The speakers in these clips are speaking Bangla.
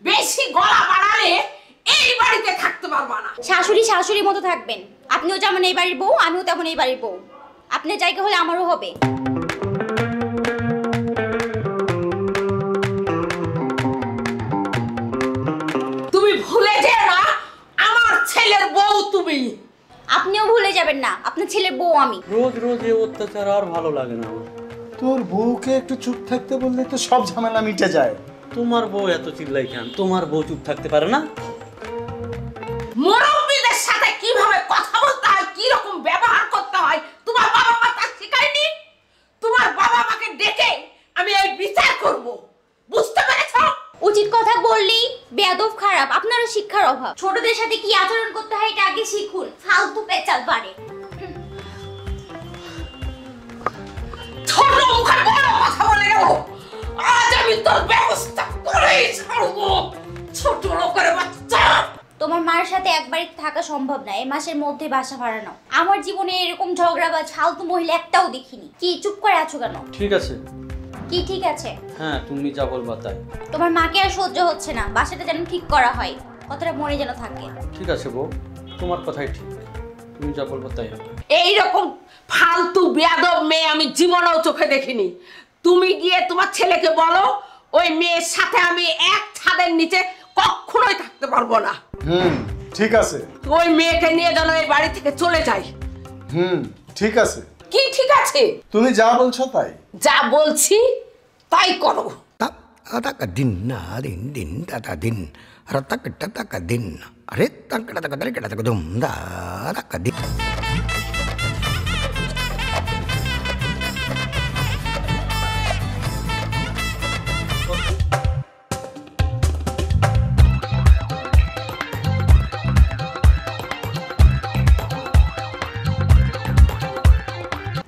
বেশি গলা বাড়ালে এই বাড়িতে থাকতে পারবা না। শাশুড়ি শাশুড়ির মতো থাকবেন। আপনিও যেমন এই বাড়ির বউ, আমিও তেমন এই বাড়ির বউ। আপনার জায়গা হলে আমারও হবে। তুমি ভুলে যেও না আমার ছেলের বউ তুমি। আপনিও ভুলে যাবেন না আপনার ছেলের বউ আমি। রোজ রোজ এই অত্যাচার আর ভালো লাগে না আমার। তোর বউকে একটু চুপ থাকতে বললে তো সব ঝামেলা মিটে যায়। তোমার বউ এত চিল্লাই কেন? তোমার বউ চুপ থাকতে পারে না? মুরব্বীদের সাথে কিভাবে কথা বলতে হয়, কি রকম ব্যবহার করতে হয় তোমার বাবা মা তা শেখায়নি? তোমার বাবা মাকে ডেকে আমি এই বিচার করব, বুঝতে পেরেছো? উচিত কথা বললেই বেয়াদব খারাপ, আপনারও শিক্ষার অভাব। ছোটদের সাথে কি আচরণ করতে হয় এটা আগে শিখুন, ফালতু পেঁচাল পারে। ছোট মুখে বড় কথা বলে গেল, আজ আমি তোর ব্যবস্থা করেই ছাড়বো। ছোট লোকের বাচ্চা। তোমার মার সাথে একবারই থাকা সম্ভব না, এই মাসের মধ্যে বাসা ভাড়ানো। আমার জীবনে এরকম ঝগড়া বা ফালতু মহিলা একটাও দেখিনি। কি চুপ করে আছো কেন? ঠিক আছে। কি ঠিক আছে? হ্যাঁ, তুমি যা বলবা তাই। তোমার মাকে আর সহ্য হচ্ছে না, বাসাটা যেন ঠিক করা হয়, কথাটা মনে যেন থাকে। ঠিক আছে বউ, তোমার কথাই ঠিক। তুমি যা বলবা তাই হবে। এইরকম ফালতু বেয়াদব মেয়ে আমি জীবনেও চোখে দেখিনি। তুমি গিয়ে তোমার ছেলেকে বলো ওই মেয়ের সাথে আমি এক ছাদের নিচে কখনোই থাকতে পারবো না। ঠিক আছে। ওই মেয়েকে নিয়ে যেন এই বাড়ি থেকে চলে যাই। ঠিক আছে। কি ঠিক আছে? তুমি যা বলছো তাই। যা বলছি তাই করো। Taka din na din din tata din ratak taka din are taka taka taka taka dum da taka din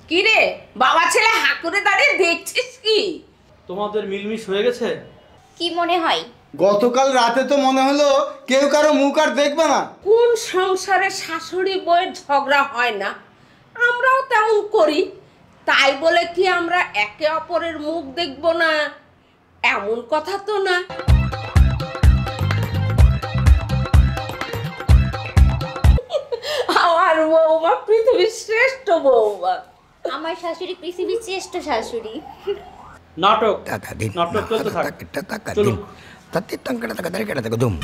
কি রে বাবা ছেলে হাঁ করে দাঁড়িয়ে দেখছিস কি? তোমাদের মিলমিশ হয়ে গেছে? কি মনে হয়? গতকাল রাতে তো মনে হলো কেউ কারো মুখ আর দেখবে না। কোন সংসারে শাশুড়ি বউয়ের ঝগড়া হয় না? আমরাও তেমন করি, তাই বলে কি আমরা একে অপরের মুখ দেখব না? এমন কথা তো না। আমার বৌমা পৃথিবীর শ্রেষ্ঠ বৌমা। আমার শাশুড়ি পৃথিবীর শ্রেষ্ঠ শাশুড়ি। নাটক tata din নাটক চলতে থাক। taka taka চলুন। din tati taka taka taka dum